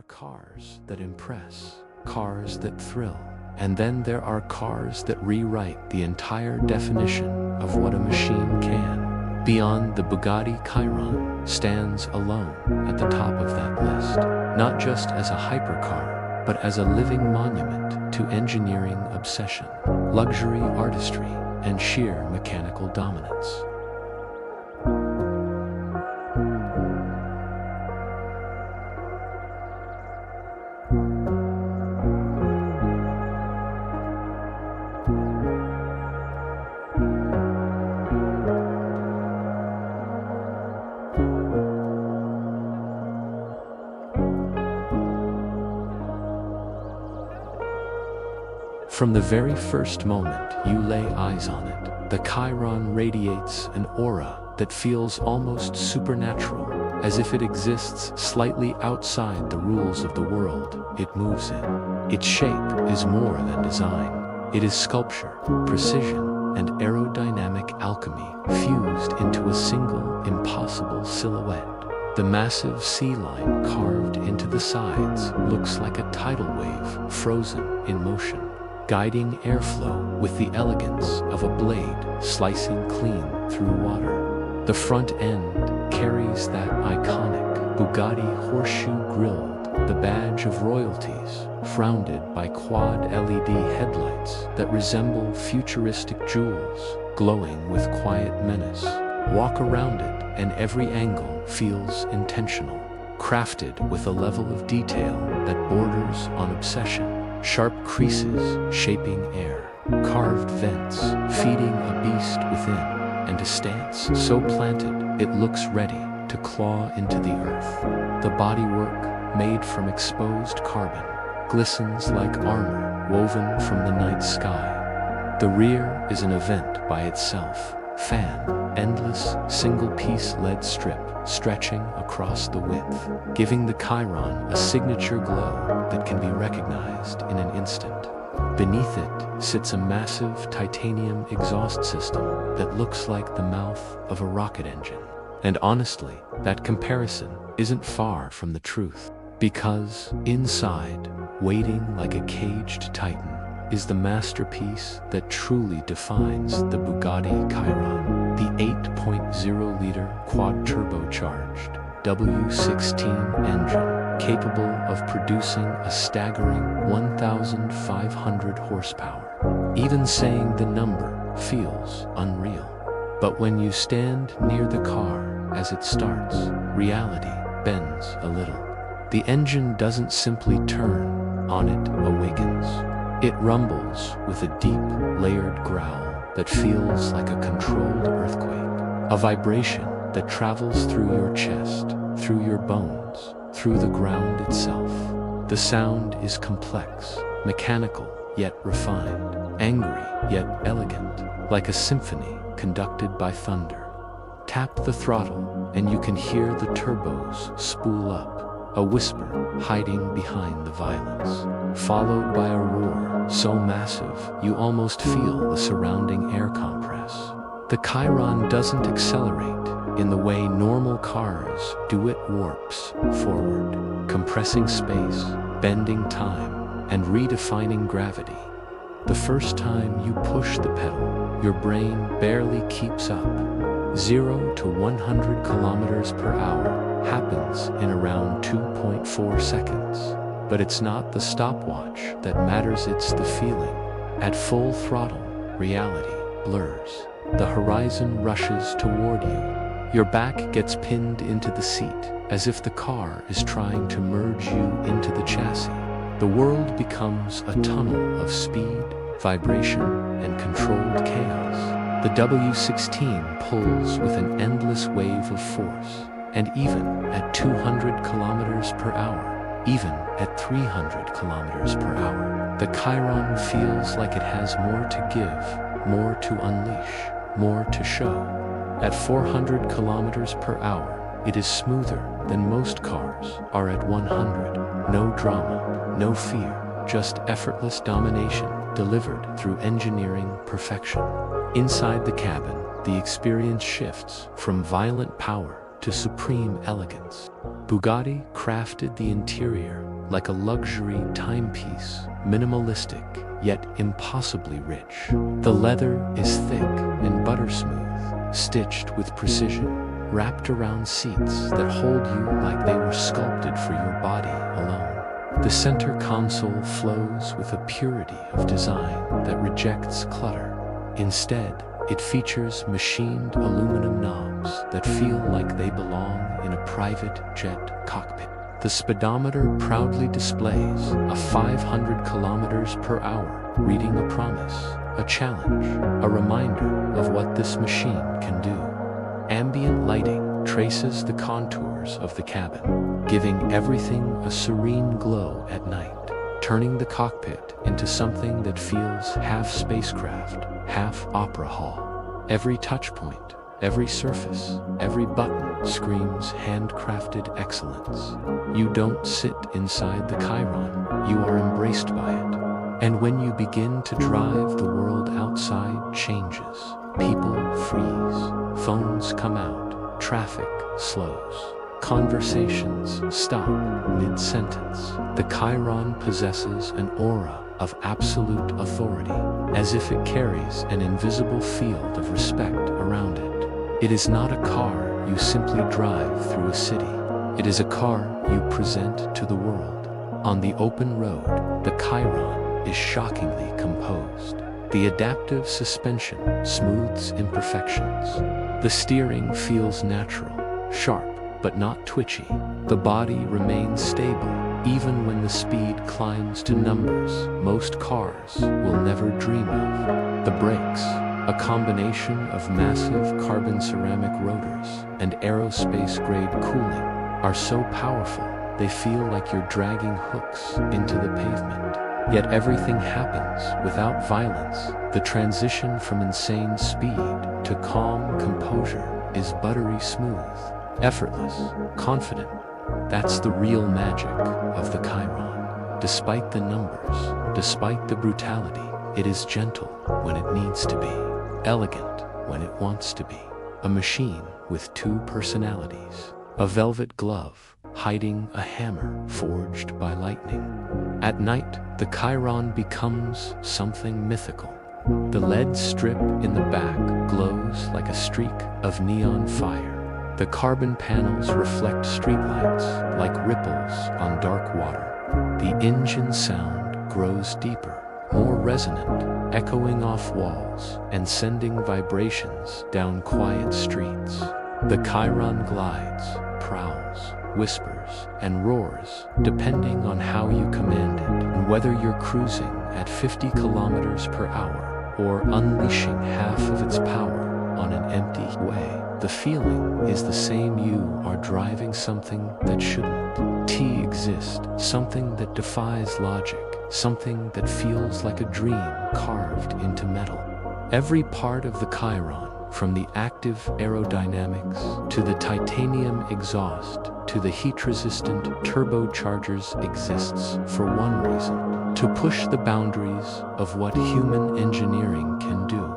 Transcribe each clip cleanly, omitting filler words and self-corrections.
are cars that impress, cars that thrill, and then there are cars that rewrite the entire definition of what a machine can. Beyond, the Bugatti Chiron stands alone at the top of that list, not just as a hypercar, but as a living monument to engineering obsession, luxury artistry, and sheer mechanical dominance. From the very first moment you lay eyes on it, the Chiron radiates an aura that feels almost supernatural, as if it exists slightly outside the rules of the world it moves in. Its shape is more than design. It is sculpture, precision, and aerodynamic alchemy fused into a single, impossible silhouette. The massive sea line carved into the sides looks like a tidal wave frozen in motion, guiding airflow with the elegance of a blade slicing clean through water. The front end carries that iconic Bugatti horseshoe grilled, the badge of royalties, surrounded by quad LED headlights that resemble futuristic jewels, glowing with quiet menace. Walk around it, and every angle feels intentional, crafted with a level of detail that borders on obsession. Sharp creases shaping air, carved vents feeding a beast within, and a stance so planted it looks ready to claw into the earth. The bodywork, made from exposed carbon, glistens like armor woven from the night sky. The rear is an event by itself. Fan, endless single-piece lead strip stretching across the width, giving the Chiron a signature glow that can be recognized in an instant. Beneath it sits a massive titanium exhaust system that looks like the mouth of a rocket engine. And honestly, that comparison isn't far from the truth, because inside, waiting like a caged titan, is the masterpiece that truly defines the Bugatti Chiron, the 8.0-liter quad-turbocharged W16 engine, capable of producing a staggering 1,500 horsepower. Even saying the number feels unreal. But when you stand near the car as it starts, reality bends a little. The engine doesn't simply turn, on it awakens. It rumbles with a deep, layered growl that feels like a controlled earthquake, a vibration that travels through your chest, through your bones, through the ground itself. The sound is complex, mechanical yet refined, angry yet elegant, like a symphony conducted by thunder. Tap the throttle and you can hear the turbos spool up, a whisper hiding behind the violence, followed by a roar so massive you almost feel the surrounding air compress. The Chiron doesn't accelerate in the way normal cars do. It warps forward, compressing space, bending time, and redefining gravity. The first time you push the pedal, your brain barely keeps up. 0 to 100 kilometers per hour happens in around 2.4 seconds. But it's not the stopwatch that matters, it's the feeling. At full throttle, reality blurs. The horizon rushes toward you. Your back gets pinned into the seat, as if the car is trying to merge you into the chassis. The world becomes a tunnel of speed, vibration, and controlled chaos. The W16 pulls with an endless wave of force, and even at 200 kilometers per hour, even at 300 kilometers per hour, the Chiron feels like it has more to give, more to unleash, more to show. At 400 kilometers per hour, it is smoother than most cars are at 100. No drama, no fear, just effortless domination delivered through engineering perfection. Inside the cabin, the experience shifts from violent power to supreme elegance. Bugatti crafted the interior like a luxury timepiece, minimalistic, yet impossibly rich. The leather is thick and butter smooth, stitched with precision, wrapped around seats that hold you like they were sculpted for your body alone. The center console flows with a purity of design that rejects clutter. Instead, it features machined aluminum knobs that feel like they belong in a private jet cockpit. The speedometer proudly displays a 500 kilometers per hour, reading a promise, a challenge, a reminder of what this machine can do. Ambient lighting traces the contours of the cabin, giving everything a serene glow at night, turning the cockpit into something that feels half spacecraft, half opera hall. Every touchpoint, every surface, every button screams handcrafted excellence. You don't sit inside the Chiron, you are embraced by it. And when you begin to drive, the world outside changes. People freeze, phones come out, traffic slows. Conversations stop mid-sentence. The Chiron possesses an aura of absolute authority, as if it carries an invisible field of respect around it. It is not a car you simply drive through a city. It is a car you present to the world. On the open road, the Chiron is shockingly composed. The adaptive suspension smooths imperfections. The steering feels natural, sharp, but not twitchy. The body remains stable, even when the speed climbs to numbers most cars will never dream of. The brakes, a combination of massive carbon ceramic rotors and aerospace-grade cooling, are so powerful they feel like you're dragging hooks into the pavement. Yet everything happens without violence. The transition from insane speed to calm composure is buttery smooth, effortless, confident. That's the real magic of the Chiron. Despite the numbers, despite the brutality, it is gentle when it needs to be, elegant when it wants to be. A machine with two personalities. A velvet glove hiding a hammer forged by lightning. At night, the Chiron becomes something mythical. The lead strip in the back glows like a streak of neon fire. The carbon panels reflect streetlights like ripples on dark water. The engine sound grows deeper, more resonant, echoing off walls and sending vibrations down quiet streets. The Chiron glides, prowls, whispers, and roars, depending on how you command it, and whether you're cruising at 50 kilometers per hour or unleashing half of its power on an empty way. The feeling is the same. You are driving something that shouldn't exist, something that defies logic, something that feels like a dream carved into metal. Every part of the Chiron, from the active aerodynamics to the titanium exhaust to the heat-resistant turbochargers, exists for one reason: to push the boundaries of what human engineering can do.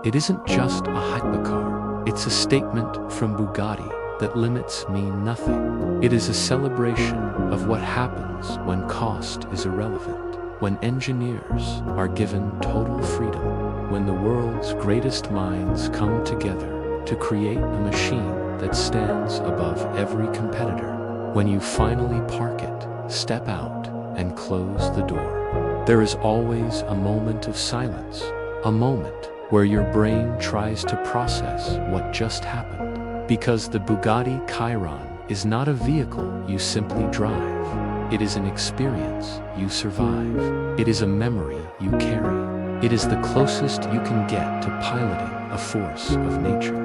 It isn't just a hypercar, it's a statement from Bugatti that limits mean nothing. It is a celebration of what happens when cost is irrelevant, when engineers are given total freedom, when the world's greatest minds come together to create a machine that stands above every competitor. When you finally park it, step out, and close the door, there is always a moment of silence, a moment where your brain tries to process what just happened. Because the Bugatti Chiron is not a vehicle you simply drive. It is an experience you survive. It is a memory you carry. It is the closest you can get to piloting a force of nature.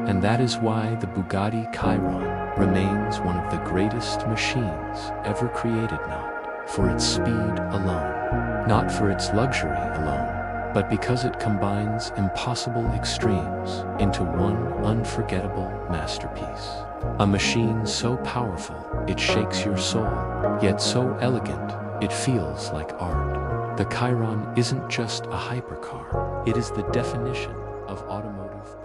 And that is why the Bugatti Chiron remains one of the greatest machines ever created, not for its speed alone, not for its luxury alone, but because it combines impossible extremes into one unforgettable masterpiece. A machine so powerful it shakes your soul, yet so elegant it feels like art. The Chiron isn't just a hypercar, it is the definition of automotive